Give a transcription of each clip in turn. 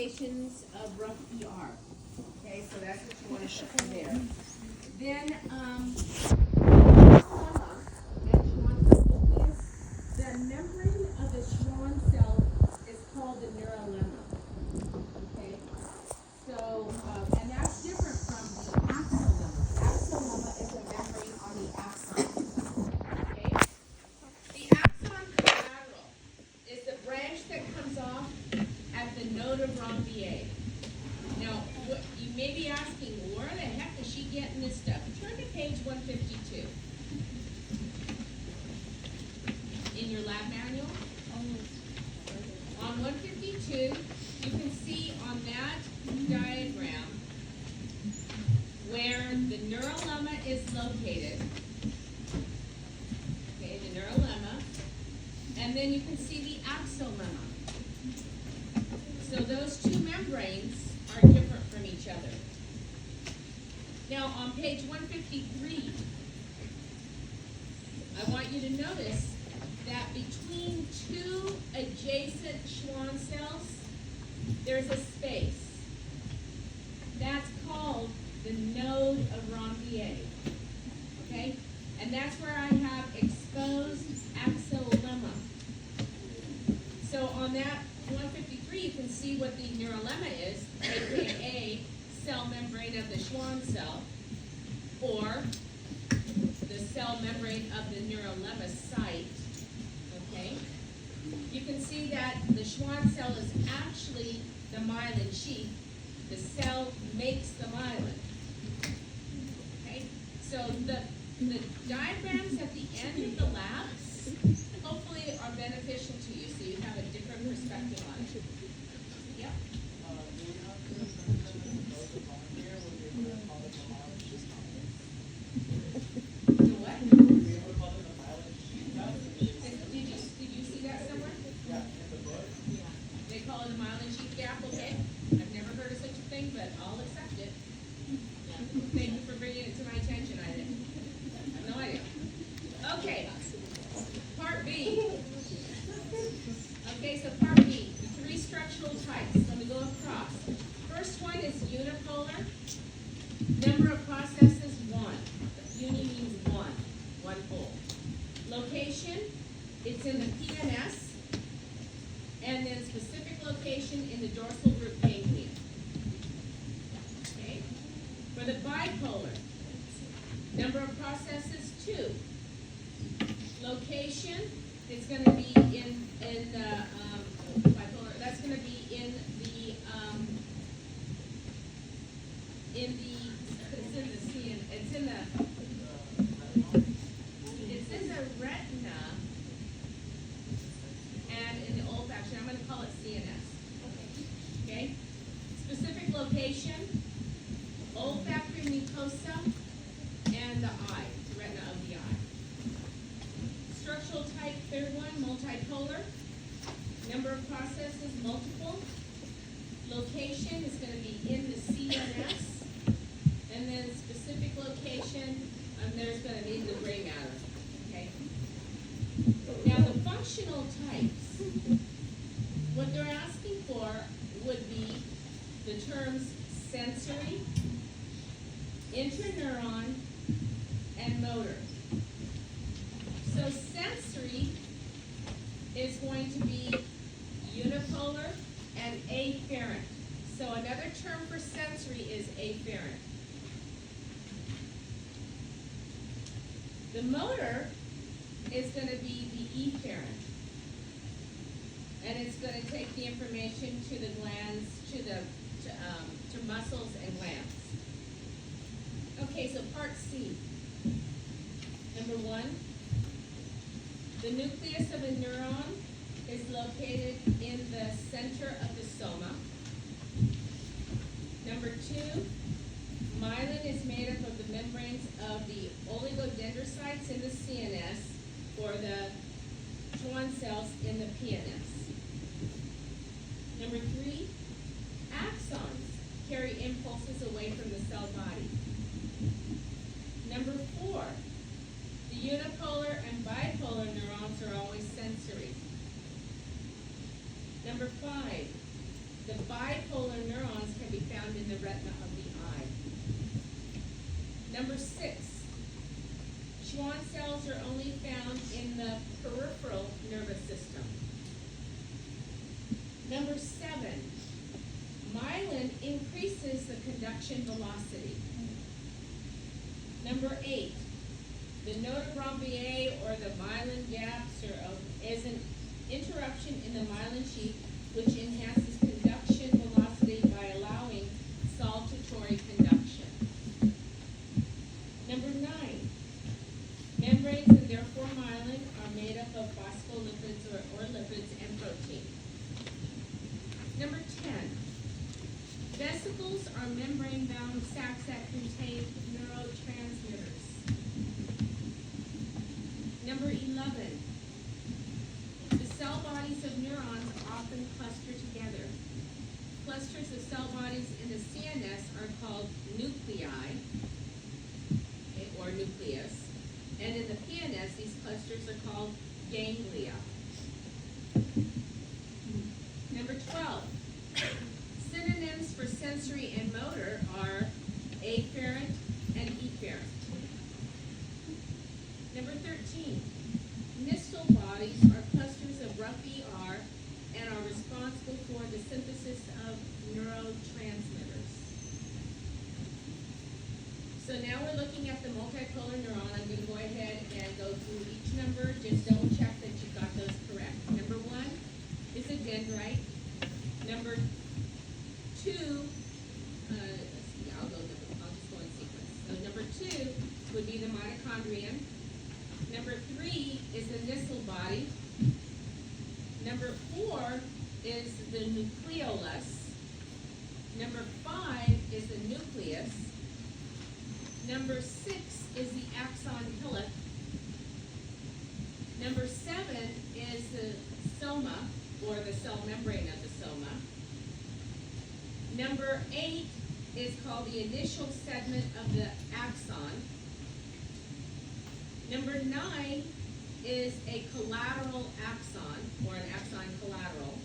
abbreviations of rough ER. Okay, so that's what you want to put in there. Then, the membrane of the Schwann cell is called the neurolemma. Okay, so, and that's different from the axolemma. The axolemma is a membrane on the axon. Okay, the axon collateral is the branch that comes off at the node of Ranvier. Now, you may be asking, where the heck is she getting this stuff? Turn to page 152 in your lab manual. On 152, you can see on that diagram where the neurolemma is located. Okay, the neurolemma. And then you can see the axolemma. So those two membranes are different from each other. Now on page 153, I want you to notice that between two adjacent Schwann cells, there's a space. That's called the node of Ranvier. Okay? And that's where I have exposed axolemma. So on that 153, you can see what the neurolemma is, aka cell membrane of the Schwann cell, or the cell membrane of the neurolemma site. Okay? You can see that the Schwann cell is actually the myelin sheath. The cell makes the myelin. Okay? So the diagrams at the end of the labs hopefully are beneficial to you, so you have a different perspective on it. Yep. The what? Did you see that somewhere? They call it a myelin sheath gap, okay? I've never heard of such a thing, but I'll accept it. Thank you for bringing it to my attention, I have no idea. Okay, part B. Okay, so part B, the three structural types. Let me go across. First one is unipolar. Number of processes, 1. Uni means one whole. Location, it's in the PNS, and then specific location in the dorsal root ganglion. Okay? For the bipolar, number of processes, 2. Location, it's going to be in the bipolar. That's going to be in the retina and in the olfaction. I'm going to call it CNS. Okay. Specific location, olfactory mucosa, and the eye, the retina of the eye. Structural type, third one, multipolar. Number of processes, multiple. Location is going to be in the CNS. And then specific location, there's going to be the gray matter. Okay? Now the functional types, what they're asking for would be the terms sensory, interneuron, and motor. So sensory is going to be unipolar and afferent. So another term for sensory is afferent. The motor is going to be the efferent. And it's going to take the information to the glands, to muscles and glands. Okay, so part C. Number 1, the nucleus of a neuron is located in the center of the soma. Number 2, myelin is made up of the membranes of the oligodendrocytes in the CNS or the Schwann cells in the PNS. Number 3, axons carry impulses away from the cell body. Number 4, the unipolar and bipolar neurons are always sensory. Number 5, the bipolar neurons can be found in the retina of the eye. Number 6, Schwann cells are only found in the peripheral nervous system. Number 7, myelin increases the conduction velocity. Number 8, the node Rambier or the myelin gaps is an interruption in the myelin sheath which enhances conduction velocity by allowing saltatory conduction. Number 9, membranes and therefore myelin are made up of phospholipids or lipids and protein. Number 10, vesicles are membrane-bound sacs that contain neurotransmitters. Number 11, the cell bodies of neurons often cluster together. Clusters of cell bodies in the CNS are called nuclei, or nucleus, and in the PNS, these clusters are called ganglia. Number 12, synonyms for sensory and motor are afferent and efferent. Number 13, Nissl bodies are clusters of rough ER and are responsible for the synthesis of neurotransmitters. So now we're looking at the multipolar neuron. I'm going to go ahead and go through each number. Just double check that you got those correct. Number 1 is a dendrite. Number 2, let's see, I'll just go in sequence. So number 2 would be the mitochondrion. Number 3 is the Nissl body. Number 4 is the nucleolus. Number 5 is the nucleus. Number 6 is the axon hillock. Number 7 is the soma, or the cell membrane of the soma. Number 8 is called the initial segment of the axon. Number 9 is a collateral axon, or an axon collateral.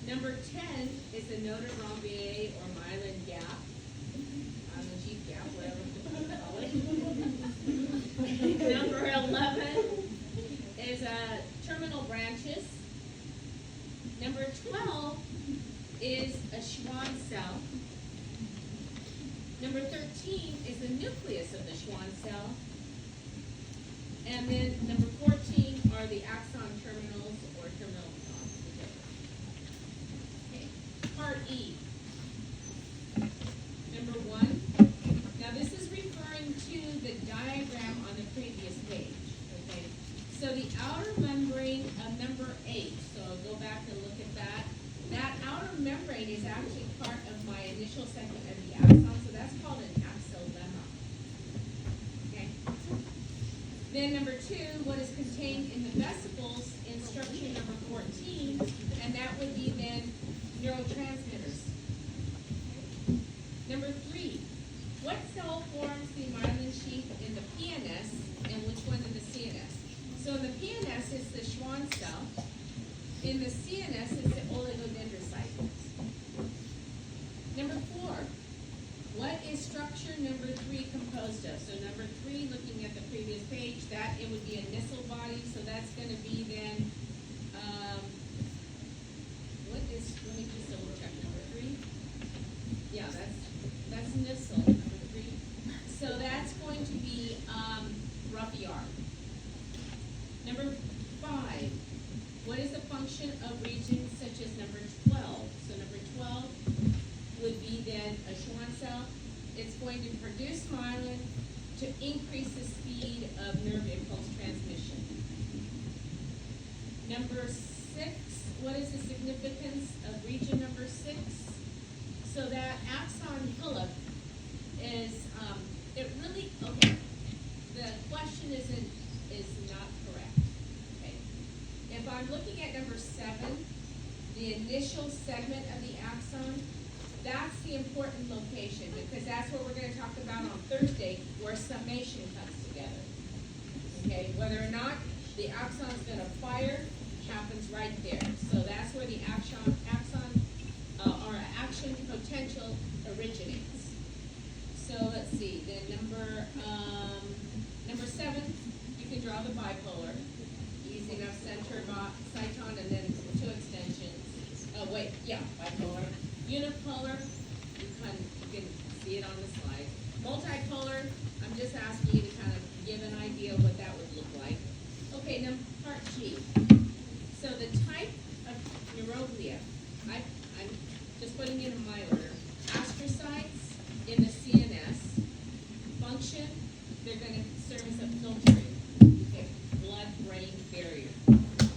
Number 10 is the node of Rambier, or myelin gap. Myelin sheath gap, whatever you call it. Number 11 is terminal branches. Number 12 is a Schwann cell. Number 13 is the nucleus of the Schwann cell. And then number 14 are the axon terminals or terminal neurons. Okay. Part E. Number 1. Now this is referring to the diagram on the previous page. Okay. So the outer membrane of number 8. So I'll go back and look at that. That outer membrane is actually part of my initial segment of the axon. So that's called an axolemma. Okay. Then number 2, what is contained in the vesicles in structure number 14, and that would be then neurotransmitters. Number 3, what cell forms the myelin sheath in the PNS and which one in the CNS? So in the PNS it's the Schwann cell. In the CNS it's the oligodendrocyte. Number 4, what is structure number 3 composed of? So number 3, looking at the previous page, that it would be a Nissl body, so that's going to be then, let me just double check number 3. Yeah, that's Nissl, number 3. So that's going to be rough ER. Number 5, what is the function of regions such as number 12? So number 12 would be then a Schwann cell. It's going to produce myelin to increase the speed of nerve impulse transmission. Number 6, what is the significance of region number 6? So that axon hillock is, it really, okay, the question is not correct. Okay. If I'm looking at number 7, the initial segment of the axon, that's the important location, because that's what we're going to talk about on Thursday, where summation comes together. Okay, whether or not the axon is going to fire happens right there. So that's where the axon production potential originates. So let's see, then number 7, you can draw the bipolar. Easy enough, center, cyton, and then 2 extensions. Oh wait, yeah, bipolar. Unipolar, you can see it on the slide. Multipolar, I'm just asking you to kind of give an idea of what that would look like. Okay, now part G. So the type of neuroglia, I'm just putting it in my order. Astrocytes in the CNS. Function, they're going to serve as a filtering, okay, blood-brain barrier.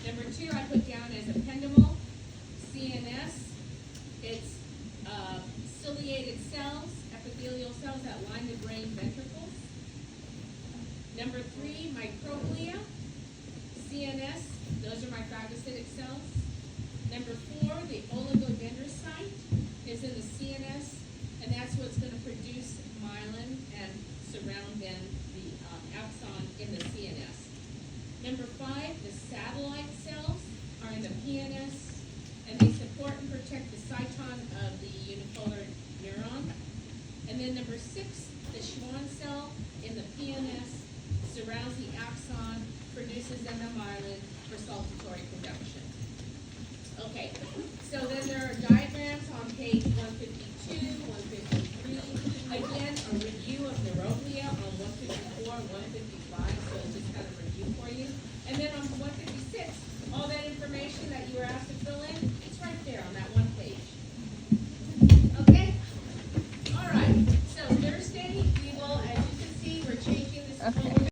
Number 2, I put down as ependymal. CNS, it's ciliated cells, epithelial cells that line the brain ventricles. Number 3, microglia. CNS, those are microglia cells. Number 4, the oligodendrocyte is in the CNS, and that's what's going to produce myelin and surround then the axon in the CNS. Number 5, the satellite cells are in the PNS, and they support and protect the cyton of the unipolar neuron. And then number 6, the Schwann cell in the PNS surrounds the axon, produces then the myelin for saltatory production. Okay, so then there are diagrams on page 152, 153. Again, a review of neuroglia on 154, 155, so just kind of review for you. And then on 156, all that information that you were asked to fill in, it's right there on that one